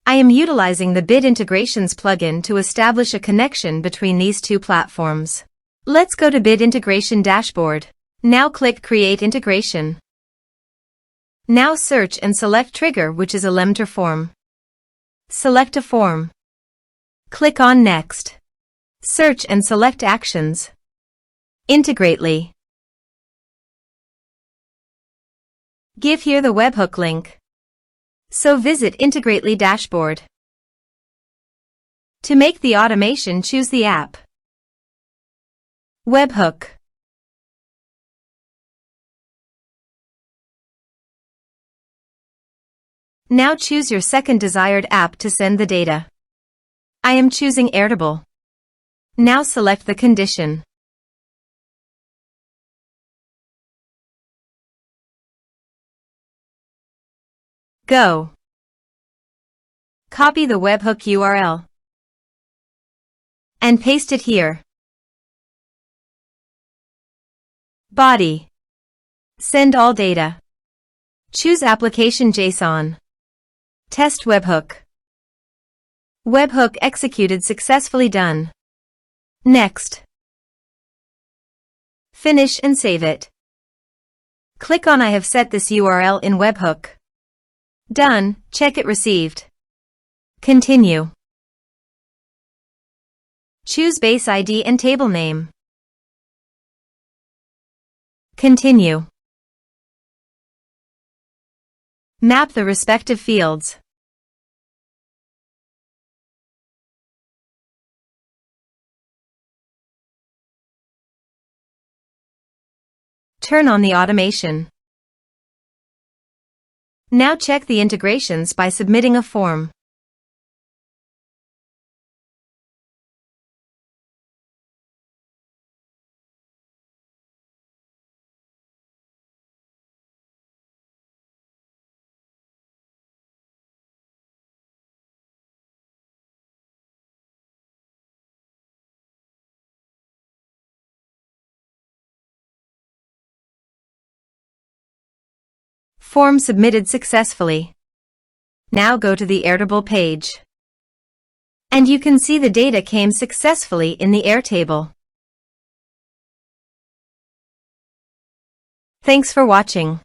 I am utilizing the Bit Integrations plugin to establish a connection between these two platforms. Let's go to Bit Integration Dashboard. Now click Create Integration. Now search and select Trigger, which is Elementor Form. Select a form. Click on Next. Search and select Actions. Integrately. Give here the webhook link. So visit Integrately dashboard. To make the automation, choose the app. Webhook. Now choose your second desired app to send the data. I am choosing Airtable. Now select the condition. Go. Copy the webhook URL and paste it here. Body. Send all data. Choose Application JSON. Test webhook. Webhook executed successfully. Done. Next. Finish and save it. Click on I have set this URL in webhook. Done. Check it received. Continue. Choose base ID and table name. Continue. Map the respective fields. Turn on the automation. Now check the integrations by submitting a form. Form submitted successfully. Now go to the Airtable page. And you can see the data came successfully in the Airtable. Thanks for watching.